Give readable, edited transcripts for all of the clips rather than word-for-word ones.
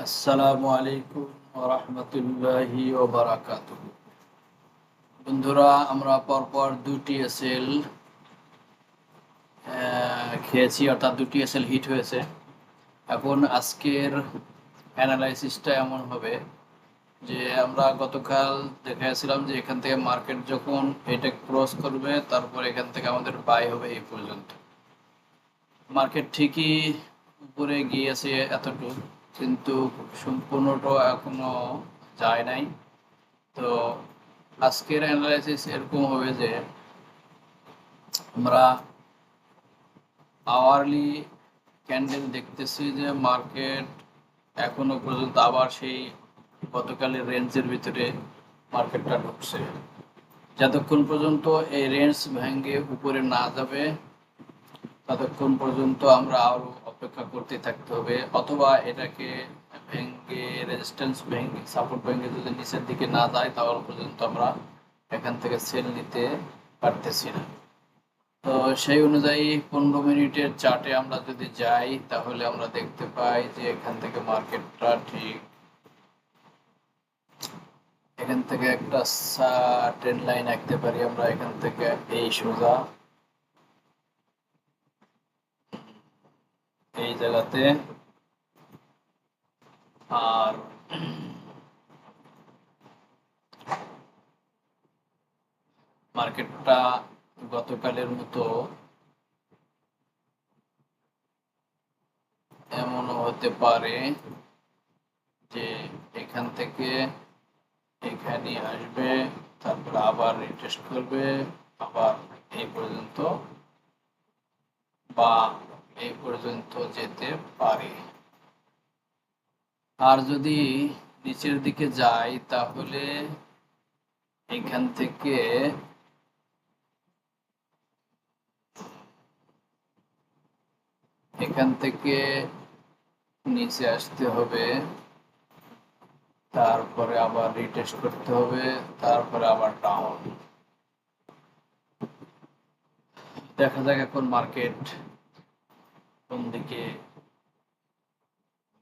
আসসালামু আলাইকুম ওয়া রাহমাতুল্লাহি ওয়া বারাকাতুহু। বন্ধুরা, আমরা পরপর ২টি এসএল খেয়েছি, অর্থাৎ ২টি এসএল হিট হয়েছে। এখন আজকের অ্যানালাইসিসটা এমন হবে যে আমরা গতকাল দেখাইছিলাম যে এখান থেকে মার্কেট যখন এটা ক্রস করবে তারপর এখান থেকে আমাদের বাই হবে এই পর্যন্ত। মার্কেট ঠিকই উপরে গিয়েছে এতটুকু, কিন্তু সম্পূর্ণটা এখনো যায় নাই। তো আজকের অ্যানালাইসিস এরকম হবে যে আমরা আওয়ারলি ক্যান্ডেল দেখতেছি যে মার্কেট এখনো পর্যন্ত আবার সেই গতকালের রেঞ্জের ভিতরে মার্কেটটা ঢুকছে। যতক্ষণ পর্যন্ত এই রেঞ্জ ভেঙে উপরে না যাবে ততক্ষণ পর্যন্ত আমরা আরো অপেক্ষা করতে থাকতে হবে, অথবা এটাকে ভেঙে রেজিস্ট্যান্স ভেঙে সাপোর্ট ভেঙে যদি নিচের দিকে না যায় তাহলে পর্যন্ত আমরা এখান থেকে সেল নিতে পারতেছি না। তো সেই অনুযায়ী 15 মিনিটের চার্টে আমরা যদি যাই তাহলে আমরা দেখতে পাই যে এখান থেকে মার্কেটটা ঠিক এখান থেকে একটা ট্রেন্ড লাইন আঁকতে পারি আমরা এখান থেকে এই সোজা এই জায়গাতে। আর মার্কেটটা গতকালের মতো এমনও হতে পারে যে এখান থেকে এখানে আসবে, তারপর আবার রিটেস্ট করবে, আবার এই পর্যন্ত বা এই পর্যন্ত যেতে পারে। আর যদি নিচের দিকে যাই তাহলে এখান থেকে নিচে আসতে হবে, তারপরে আবার রিটেস্ট করতে হবে, তারপরে আবার ডাউন। দেখা যাক এখন মার্কেট কোন দিকে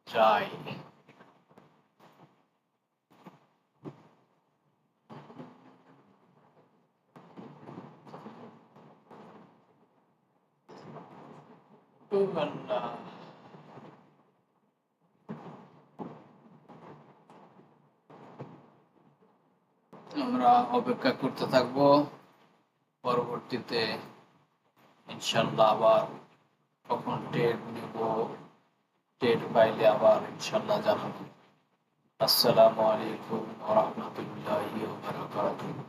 যায়। আমরা অপেক্ষা করতে থাকবো, পরবর্তীতে ইনশাল্লাহ আবার কখন ট্রেড নিব, ট্রেড পাইলে আবার ইনশাল্লাহ জানাবো। আসসালামু আলাইকুম ওয়া রাহমাতুল্লাহি ওয়া বারাকাতুহু।